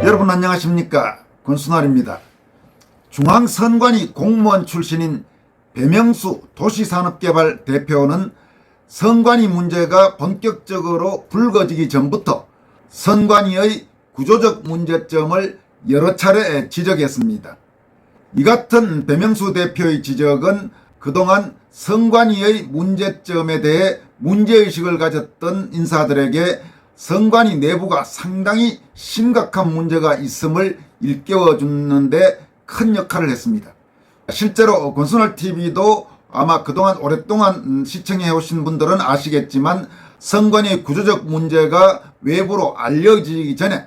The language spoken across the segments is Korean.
여러분 안녕하십니까? 권순환입니다. 중앙선관위 공무원 출신인 배명수 도시산업개발 대표는 선관위 문제가 본격적으로 불거지기 전부터 선관위의 구조적 문제점을 여러 차례 지적했습니다. 이 같은 배명수 대표의 지적은 그동안 선관위의 문제점에 대해 문제의식을 가졌던 인사들에게 선관위 내부가 상당히 심각한 문제가 있음을 일깨워주는 데 큰 역할을 했습니다. 실제로 권순환TV도 아마 그동안 오랫동안 시청해 오신 분들은 아시겠지만 선관위의 구조적 문제가 외부로 알려지기 전에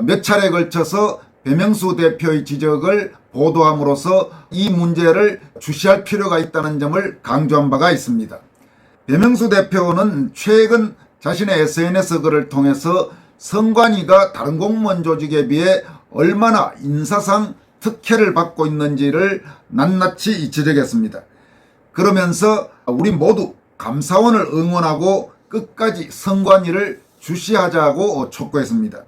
몇 차례에 걸쳐서 배명수 대표의 지적을 보도함으로써 이 문제를 주시할 필요가 있다는 점을 강조한 바가 있습니다. 배명수 대표는 최근 자신의 SNS 글을 통해서 선관위가 다른 공무원 조직에 비해 얼마나 인사상 특혜를 받고 있는지를 낱낱이 지적했습니다. 그러면서 우리 모두 감사원을 응원하고 끝까지 선관위를 주시하자고 촉구했습니다.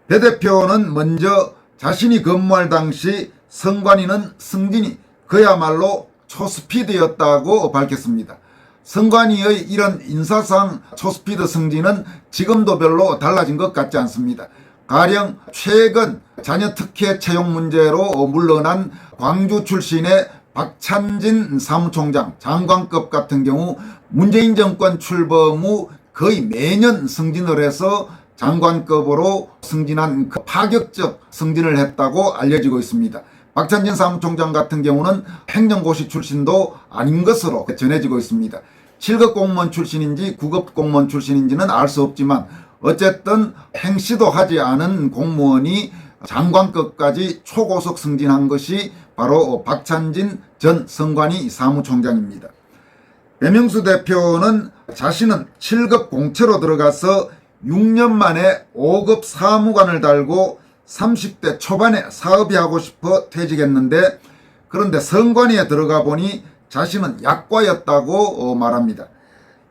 배 대표는 먼저 자신이 근무할 당시 선관위는 승진이 그야말로 초스피드였다고 밝혔습니다. 선관위의 이런 인사상 초스피드 승진은 지금도 별로 달라진 것 같지 않습니다. 가령 최근 자녀 특혜 채용 문제로 물러난 광주 출신의 박찬진 사무총장 장관급 같은 경우 문재인 정권 출범 후 거의 매년 승진을 해서 장관급으로 승진한 파격적 승진을 했다고 알려지고 있습니다. 박찬진 사무총장 같은 경우는 행정고시 출신도 아닌 것으로 전해지고 있습니다. 7급 공무원 출신인지 9급 공무원 출신인지는 알 수 없지만 어쨌든 행시도 하지 않은 공무원이 장관급까지 초고속 승진한 것이 바로 박찬진 전 선관위 사무총장입니다. 배명수 대표는 자신은 7급 공채로 들어가서 6년 만에 5급 사무관을 달고 30대 초반에 사업이 하고 싶어 퇴직했는데 그런데 선관위에 들어가 보니 자신은 약과였다고 말합니다.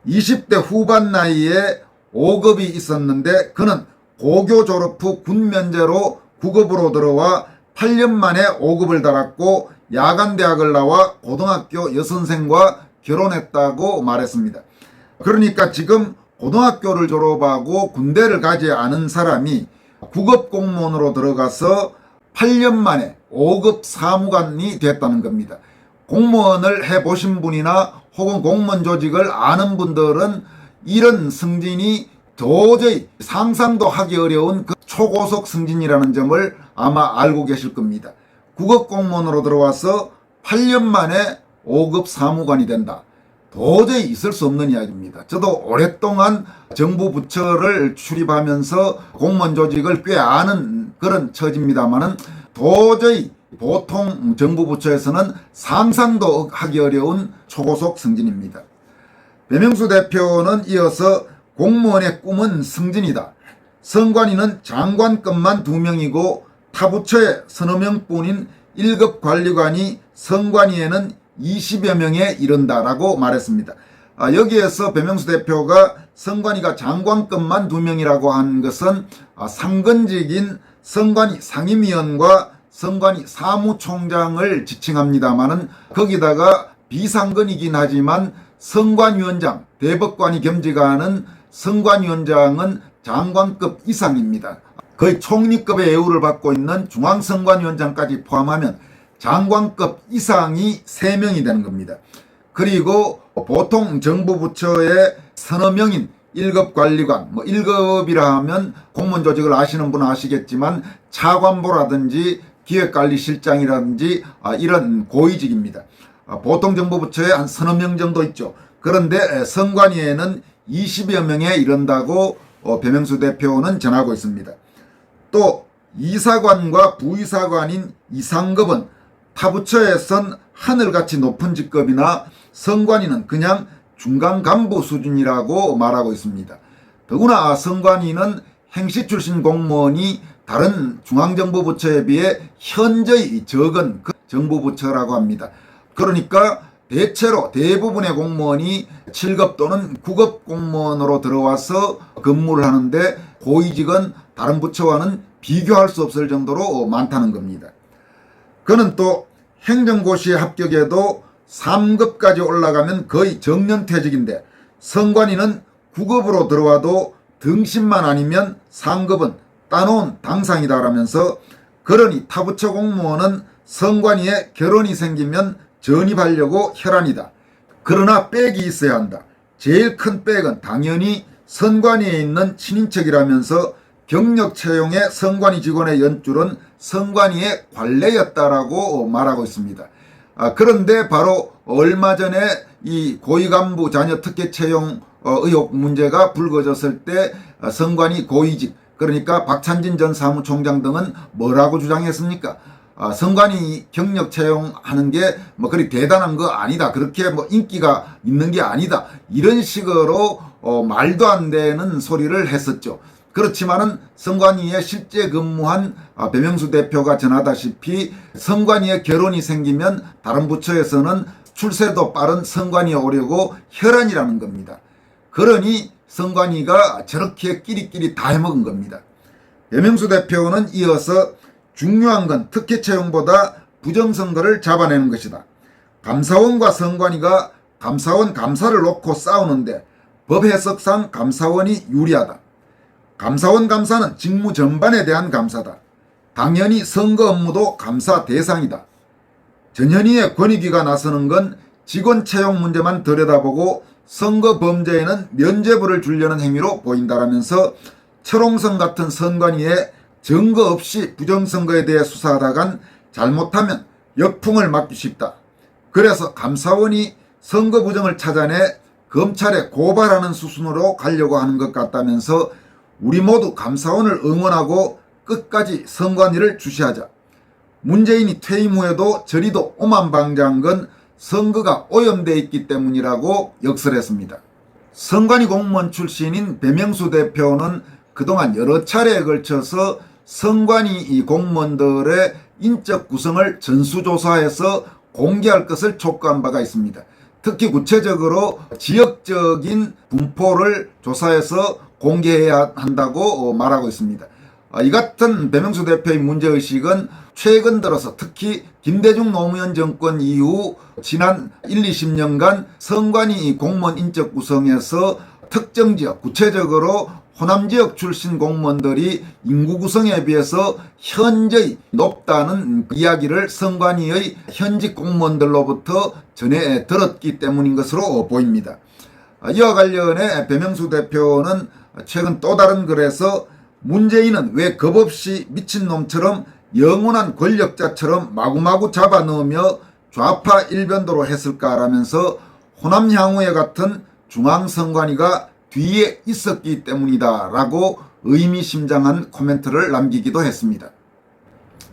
20대 후반 나이에 5급이 있었는데 그는 고교 졸업 후 군 면제로 9급으로 들어와 8년 만에 5급을 달았고 야간대학을 나와 고등학교 여선생과 결혼했다고 말했습니다. 그러니까 지금 고등학교를 졸업하고 군대를 가지 않은 사람이 9급 공무원으로 들어가서 8년 만에 5급 사무관이 됐다는 겁니다. 공무원을 해보신 분이나 혹은 공무원 조직을 아는 분들은 이런 승진이 도저히 상상도 하기 어려운 그 초고속 승진이라는 점을 아마 알고 계실 겁니다. 9급 공무원으로 들어와서 8년 만에 5급 사무관이 된다. 도저히 있을 수 없는 이야기입니다. 저도 오랫동안 정부 부처를 출입하면서 공무원 조직을 꽤 아는 그런 처지입니다만은 도저히 보통 정부 부처에서는 상상도 하기 어려운 초고속 승진입니다. 배명수 대표는 이어서 공무원의 꿈은 승진이다. 선관위는 장관급만 2명이고 타 부처에 서너 명뿐인 1급 관리관이 선관위에는 20여 명에 이른다라고 말했습니다. 여기에서 배명수 대표가 선관위가 장관급만 2명이라고 한 것은 상근직인 선관위 상임위원과 선관위 사무총장을 지칭합니다마는 거기다가 비상근이긴 하지만 선관위원장, 대법관이 겸직하는 선관위원장은 장관급 이상입니다. 거의 총리급의 예우를 받고 있는 중앙선관위원장까지 포함하면 장관급 이상이 3명이 되는 겁니다. 그리고 보통 정부 부처의 서너 명인 1급 관리관, 1급이라 하면 공무원 조직을 아시는 분은 아시겠지만 차관보라든지 기획관리실장이라든지 이런 고위직입니다. 보통 정부 부처에 한 서너 명 정도 있죠. 그런데 선관위에는 20여 명에 이른다고 배명수 대표는 전하고 있습니다. 또 이사관과 부이사관인 이상급은 타 부처에선 하늘같이 높은 직급이나 선관위는 그냥 중간 간부 수준이라고 말하고 있습니다. 더구나 선관위는 행시 출신 공무원이 다른 중앙정부 부처에 비해 현저히 적은 그 정부 부처라고 합니다. 그러니까 대체로 대부분의 공무원이 7급 또는 9급 공무원으로 들어와서 근무를 하는데 고위직은 다른 부처와는 비교할 수 없을 정도로 많다는 겁니다. 그는 또 행정고시에 합격해도 3급까지 올라가면 거의 정년퇴직인데 선관위는 9급으로 들어와도 등신만 아니면 상급은 따놓은 당상이다라면서 그러니 타부처 공무원은 선관위에 결혼이 생기면 전입하려고 혈안이다. 그러나 백이 있어야 한다. 제일 큰 백은 당연히 선관위에 있는 친인척이라면서 경력 채용의 선관위 직원의 연줄은 선관위의 관례였다라고 말하고 있습니다. 그런데 바로 얼마 전에 이 고위간부 자녀 특혜 채용 의혹 문제가 불거졌을 때 선관위 고위직 그러니까 박찬진 전 사무총장 등은 뭐라고 주장했습니까? 선관위 경력 채용하는 게 뭐 그리 대단한 거 아니다. 그렇게 뭐 인기가 있는 게 아니다. 이런 식으로 말도 안 되는 소리를 했었죠. 그렇지만은 선관위에 실제 근무한 배명수 대표가 전하다시피 선관위에 결혼이 생기면 다른 부처에서는 출세도 빠른 선관위에 오려고 혈안이라는 겁니다. 그러니 선관위가 저렇게 끼리끼리 다 해먹은 겁니다. 배명수 대표는 이어서 중요한 건 특혜 채용보다 부정선거를 잡아내는 것이다. 감사원과 선관위가 감사원 감사를 놓고 싸우는데 법 해석상 감사원이 유리하다. 감사원 감사는 직무 전반에 대한 감사다. 당연히 선거 업무도 감사 대상이다. 전현희의 권익위가 나서는 건 직원 채용 문제만 들여다보고 선거 범죄에는 면죄부를 주려는 행위로 보인다라면서 철옹성 같은 선관위에 증거 없이 부정선거에 대해 수사하다간 잘못하면 역풍을 맞기 쉽다. 그래서 감사원이 선거 부정을 찾아내 검찰에 고발하는 수순으로 가려고 하는 것 같다면서 우리 모두 감사원을 응원하고 끝까지 선관위를 주시하자. 문재인이 퇴임 후에도 저리도 오만방자한 건 선거가 오염되어 있기 때문이라고 역설했습니다. 선관위 공무원 출신인 배명수 대표는 그동안 여러 차례에 걸쳐서 선관위 공무원들의 인적 구성을 전수조사해서 공개할 것을 촉구한 바가 있습니다. 특히 구체적으로 지역적인 분포를 조사해서 공개해야 한다고 말하고 있습니다. 이 같은 배명수 대표의 문제의식은 최근 들어서 특히 김대중 노무현 정권 이후 지난 1, 20년간 선관위 공무원 인적 구성에서 특정 지역, 구체적으로 호남 지역 출신 공무원들이 인구 구성에 비해서 현저히 높다는 이야기를 선관위의 현직 공무원들로부터 전해 들었기 때문인 것으로 보입니다. 이와 관련해 배명수 대표는 최근 또 다른 글에서 문재인은 왜 겁없이 미친놈처럼 영원한 권력자처럼 마구마구 잡아넣으며 좌파 일변도로 했을까라면서 호남 향후에 같은 중앙선관위가 뒤에 있었기 때문이다 라고 의미심장한 코멘트를 남기기도 했습니다.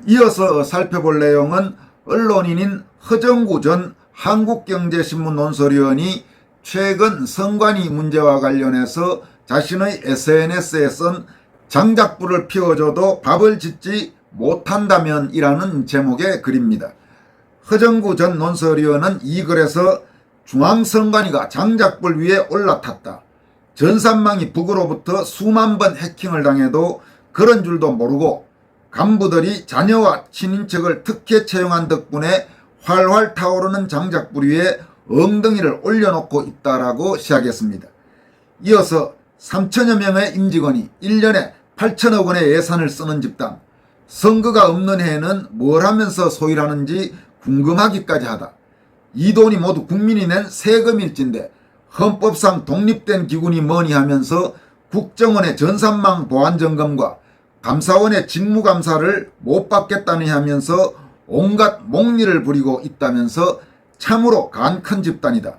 이어서 살펴볼 내용은 언론인인 허정구 전 한국경제신문 논설위원이 최근 선관위 문제와 관련해서 자신의 SNS에 쓴 장작불을 피워줘도 밥을 짓지 못한다면 이라는 제목의 글입니다. 허정구 전 논설위원은 이 글에서 중앙선관위가 장작불 위에 올라탔다. 전산망이 북으로부터 수만 번 해킹을 당해도 그런 줄도 모르고 간부들이 자녀와 친인척을 특혜 채용한 덕분에 활활 타오르는 장작불 위에 엉덩이를 올려놓고 있다라고 시작했습니다. 이어서 3천여 명의 임직원이 1년에 8천억 원의 예산을 쓰는 집단, 선거가 없는 해에는 뭘 하면서 소일하는지 궁금하기까지 하다. 이 돈이 모두 국민이 낸 세금일진데 헌법상 독립된 기관이 뭐니 하면서 국정원의 전산망 보안 점검과 감사원의 직무감사를 못 받겠다니 하면서 온갖 목리를 부리고 있다면서 참으로 간 큰 집단이다.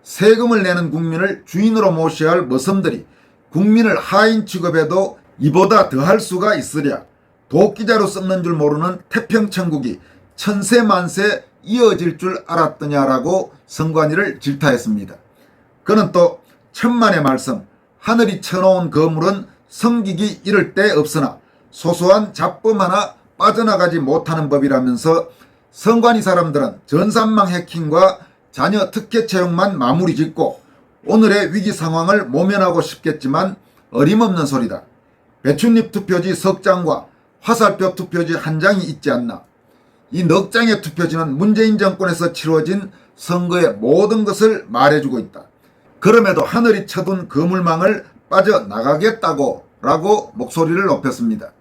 세금을 내는 국민을 주인으로 모셔야 할 머슴들이 국민을 하인 취급해도 이보다 더할 수가 있으랴. 도끼자루 썩는 줄 모르는 태평천국이 천세만세 이어질 줄 알았더냐라고 선관위를 질타했습니다. 그는 또 천만의 말씀, 하늘이 쳐놓은 거물은 섬기기 이를 데 없으나 소소한 잡범 하나 빠져나가지 못하는 법이라면서 선관위 사람들은 전산망 해킹과 자녀 특혜 채용만 마무리 짓고 오늘의 위기 상황을 모면하고 싶겠지만 어림없는 소리다. 배춧잎 투표지 석 장과 화살표 투표지 한 장이 있지 않나. 이 넉 장의 투표지는 문재인 정권에서 치러진 선거의 모든 것을 말해주고 있다. 그럼에도 하늘이 쳐둔 그물망을 빠져나가겠다고 라고 목소리를 높였습니다.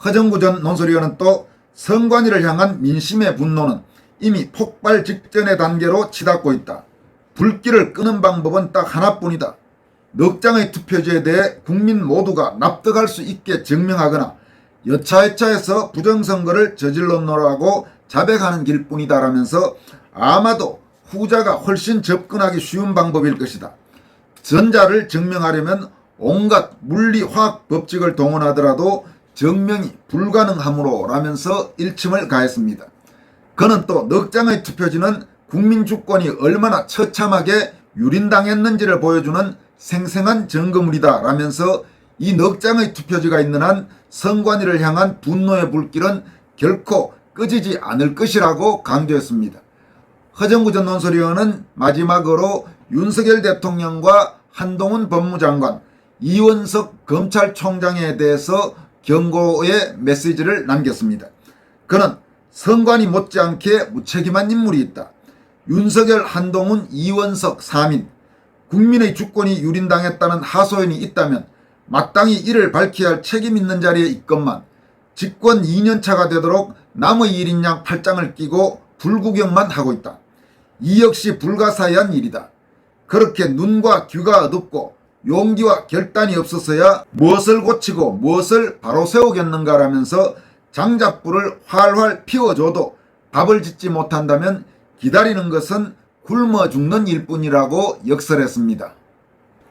허정구 전 논설위원은 또 선관위를 향한 민심의 분노는 이미 폭발 직전의 단계로 치닫고 있다. 불길을 끄는 방법은 딱 하나뿐이다. 넉 장의 투표지에 대해 국민 모두가 납득할 수 있게 증명하거나 여차여차해서 부정선거를 저질렀노라고 자백하는 길뿐이다라면서 아마도 후자가 훨씬 접근하기 쉬운 방법일 것이다. 전자를 증명하려면 온갖 물리화학 법칙을 동원하더라도 증명이 불가능하므로 라면서 일침을 가했습니다. 그는 또 넉 장의 투표지는 국민 주권이 얼마나 처참하게 유린당했는지를 보여주는 생생한 증거물이다 라면서 이 넉 장의 투표지가 있는 한 선관위를 향한 분노의 불길은 결코 꺼지지 않을 것이라고 강조했습니다. 허정구 전 논설위원은 마지막으로 윤석열 대통령과 한동훈 법무장관, 이원석 검찰총장에 대해서 경고의 메시지를 남겼습니다. 그는 선관위 못지않게 무책임한 인물이 있다. 윤석열, 한동훈, 이원석 3인 국민의 주권이 유린당했다는 하소연이 있다면 마땅히 이를 밝혀야 할 책임 있는 자리에 있건만 집권 2년차가 되도록 남의 일인 양 팔짱을 끼고 불구경만 하고 있다. 이 역시 불가사의한 일이다. 그렇게 눈과 귀가 어둡고 용기와 결단이 없어서야 무엇을 고치고 무엇을 바로 세우겠는가라면서 장작불을 활활 피워줘도 밥을 짓지 못한다면 기다리는 것은 굶어 죽는 일뿐이라고 역설했습니다.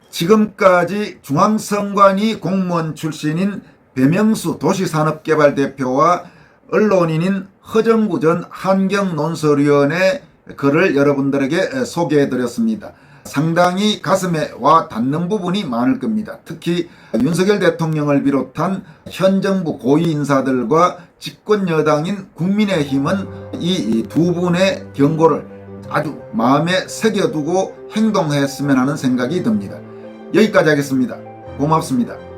지금까지 중앙선관위 공무원 출신인 배명수 도시산업개발대표와 언론인인 허정구 전 환경논설위원의 글을 여러분들에게 소개해드렸습니다. 상당히 가슴에 와 닿는 부분이 많을 겁니다. 특히 윤석열 대통령을 비롯한 현 정부 고위 인사들과 집권 여당인 국민의힘은 이 두 분의 경고를 아주 마음에 새겨두고 행동했으면 하는 생각이 듭니다. 여기까지 하겠습니다. 고맙습니다.